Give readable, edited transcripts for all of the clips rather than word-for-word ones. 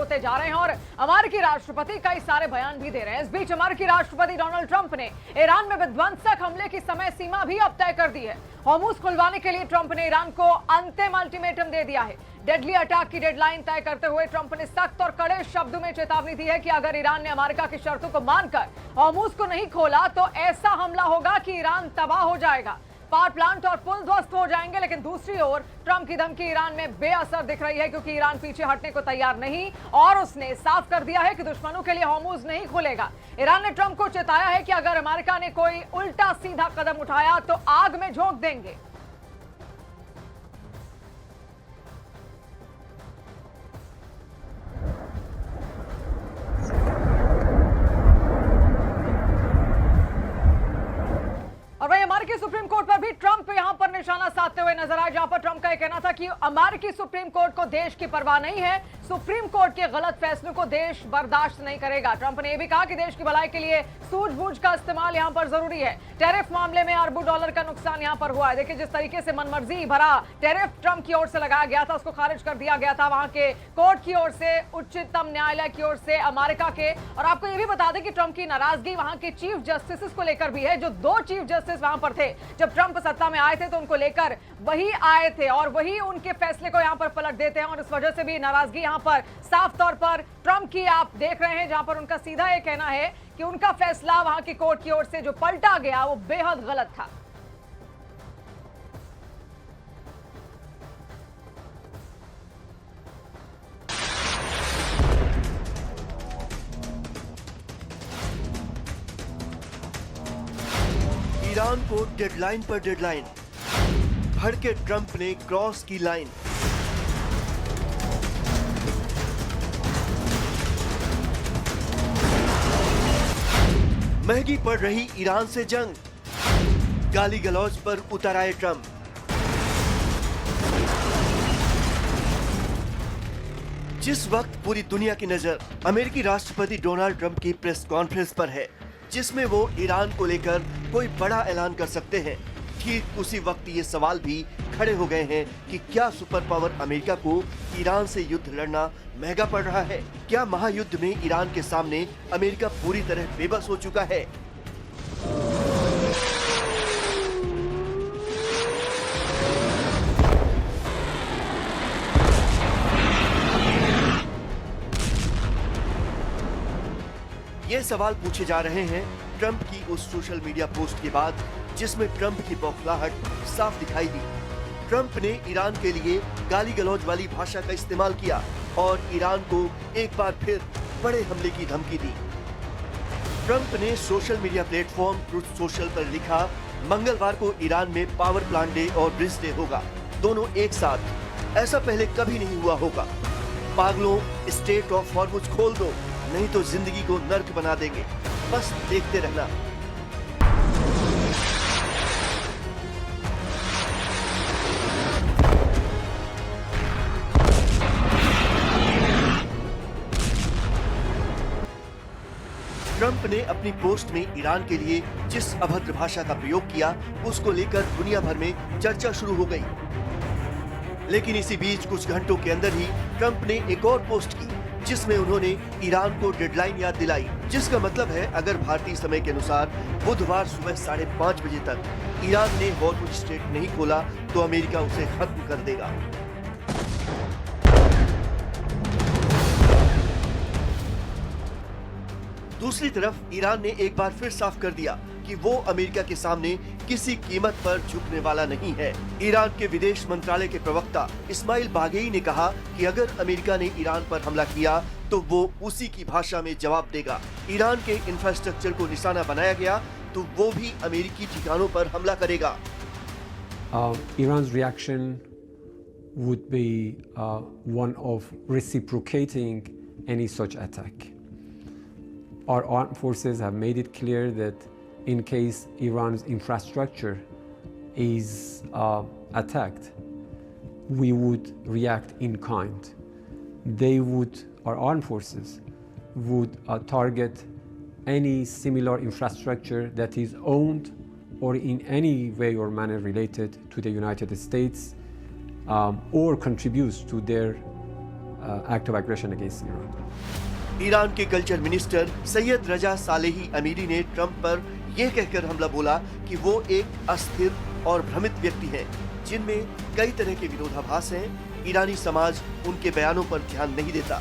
होते जा रहे हैं और अमेरिकी राष्ट्रपति कई सारे बयान भी दे रहे हैं। इस बीच अमेरिकी राष्ट्रपति डोनाल्ड ट्रंप ने ईरान में विध्वंसक हमले की समय सीमा भी अब तय कर दी है। हॉर्मुज खुलवाने के लिए ट्रंप ने ईरान को अंतिम अल्टीमेटम दे दिया है। डेडली अटैक की डेडलाइन तय करते हुए ट्रंप ने सख्त और कड़े शब्दों में चेतावनी दी है कि अगर ईरान ने अमेरिका की शर्तों को मानकर हॉर्मुज को नहीं खोला तो ऐसा हमला होगा कि ईरान तबाह हो जाएगा, पावर प्लांट और पुल ध्वस्त हो जाएंगे। लेकिन दूसरी ओर ट्रंप की धमकी ईरान में बेअसर दिख रही है, क्योंकि ईरान पीछे हटने को तैयार नहीं और उसने साफ कर दिया है कि दुश्मनों के लिए हॉर्मुज नहीं खुलेगा। ईरान ने ट्रंप को चेताया है कि अगर अमेरिका ने कोई उल्टा सीधा कदम उठाया तो आग में झोंक देंगे। और वही अमेरिकी सुप्रीम कोर्ट पर भी ट्रंप यहां पर निशाना साधते हुए नजर आए, जहां पर ट्रंप का यह कहना था कि अमेरिकी सुप्रीम कोर्ट को देश की परवाह नहीं है, सुप्रीम कोर्ट के गलत फैसलों को देश बर्दाश्त नहीं करेगा। ट्रंप ने यह भी कहा कि देश की भलाई के लिए सूझबूझ का इस्तेमाल यहां पर जरूरी है। टैरिफ मामले में अरबों डॉलर का नुकसान यहां पर हुआ है। देखिए, जिस तरीके से मनमर्जी भरा टैरिफ ट्रंप की ओर से लगाया गया था, उसको खारिज कर दिया गया था वहां के कोर्ट की ओर से, उच्चतम न्यायालय की ओर से अमेरिका के। और आपको यह भी बता दें कि ट्रंप की नाराजगी वहां के चीफ जस्टिस को लेकर भी है। जो दो चीफ जस्टिस वहां पर थे जब ट्रंप सत्ता में आए थे, तो उनको लेकर वही आए थे और वही उनके फैसले को यहां पर पलट देते हैं। और इस वजह से भी नाराजगी यहां पर साफ तौर पर ट्रंप की आप देख रहे हैं, जहां पर उनका सीधा यह कहना है कि उनका फैसला वहां की कोर्ट की ओर से जो पलटा गया वो बेहद गलत था। ईरान को डेडलाइन पर डेडलाइन, भड़के ट्रंप ने क्रॉस की लाइन। महंगी पड़ रही ईरान से जंग, गाली गलौज पर उतर आए ट्रंप। जिस वक्त पूरी दुनिया की नजर अमेरिकी राष्ट्रपति डोनाल्ड ट्रंप की प्रेस कॉन्फ्रेंस पर है, जिसमें वो ईरान को लेकर कोई बड़ा ऐलान कर सकते हैं, ठीक उसी वक्त ये सवाल भी खड़े हो गए हैं कि क्या सुपर पावर अमेरिका को ईरान से युद्ध लड़ना महंगा पड़ रहा है? क्या महायुद्ध में ईरान के सामने अमेरिका पूरी तरह बेबस हो चुका है? ये सवाल पूछे जा रहे हैं ट्रंप की उस सोशल मीडिया पोस्ट के बाद, जिसमें ट्रंप की बौखलाहट साफ दिखाई दी। ट्रंप ने ईरान के लिए गाली गलौज वाली भाषा का इस्तेमाल किया और ईरान को एक बार फिर बड़े हमले की धमकी दी। ट्रंप ने social media platform truth social पर लिखा, मंगलवार को ईरान में पावर प्लांट डे और ब्रिज डे होगा, दोनों एक साथ। ऐसा पहले कभी नहीं हुआ होगा। पागलों, स्टेट ऑफ हॉर्मुज खोल दो, नहीं तो जिंदगी को नर्क बना देंगे, बस देखते रहना। ट्रंप ने अपनी पोस्ट में ईरान के लिए जिस अभद्र भाषा का प्रयोग किया, उसको लेकर दुनिया भर में चर्चा शुरू हो गई। लेकिन इसी बीच कुछ घंटों के अंदर ही ट्रंप ने एक और पोस्ट की, जिसमें उन्होंने ईरान को डेडलाइन याद दिलाई, जिसका मतलब है अगर भारतीय समय के अनुसार बुधवार सुबह 5:30 बजे तक ईरान ने हॉर्मुज स्ट्रेट नहीं खोला तो अमेरिका उसे खत्म कर देगा। दूसरी तरफ ईरान ने एक बार फिर साफ कर दिया कि वो अमेरिका के सामने किसी कीमत पर झुकने वाला नहीं है। ईरान के विदेश मंत्रालय के प्रवक्ता इस्माइल बागेई ने कहा कि अगर अमेरिका ने ईरान पर हमला किया तो वो उसी की भाषा में जवाब देगा। ईरान के इंफ्रास्ट्रक्चर को निशाना बनाया गया तो वो भी अमेरिकी ठिकानों पर हमला करेगा। Iran's reaction would be one of reciprocating any such attack. Our armed forces have made it clear that in case Iran's infrastructure is attacked, we would react in kind. Our armed forces would target any similar infrastructure that is owned or in any way or manner related to the United States or contributes to their act of aggression against Iran. Iran के culture minister Syed रजा Salehi अमीरी ने Trump पर यह कहकर हमला बोला कि वो एक अस्थिर और भ्रमित व्यक्ति हैं, जिनमें कई तरह के विरोधाभास हैं। ईरानी समाज उनके बयानों पर ध्यान नहीं देता।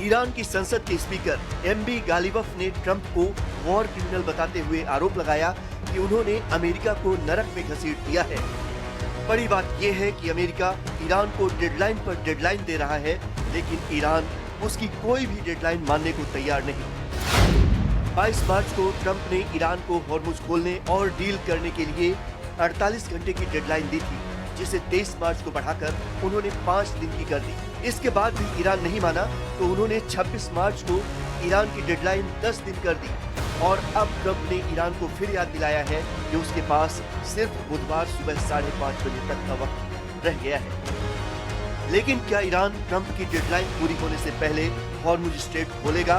ईरान की संसद के स्पीकर एमबी गालिबफ ने ट्रंप को वॉर क्रिमिनल बताते हुए आरोप लगाया कि उन्होंने अमेरिका को नरक में घसीट दिया है। बड़ी बात यह है कि अमेरिका ईरान को डेडलाइन पर डेडलाइन दे रहा है, लेकिन ईरान उसकी कोई भी डेडलाइन मानने को तैयार नहीं। 22 मार्च को ट्रंप ने ईरान को हॉर्मुज खोलने और डील करने के लिए 48 घंटे की डेडलाइन दी थी, जिसे 23 मार्च को बढ़ाकर उन्होंने 5 दिन की कर दी। इसके बाद भी ईरान नहीं माना तो उन्होंने 26 मार्च को ईरान की डेडलाइन 10 दिन कर दी और अब ट्रंप ने ईरान को फिर याद दिलाया है कि उसके पास सिर्फ बुधवार सुबह 5:30 बजे तक का वक्त रह गया है। लेकिन क्या ईरान ट्रंप की डेडलाइन पूरी होने से पहले हॉर्मुज स्ट्रेट खोलेगा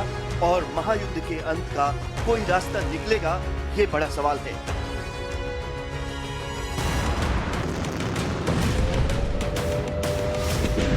और महायुद्ध के अंत का कोई रास्ता निकलेगा? ये बड़ा सवाल है।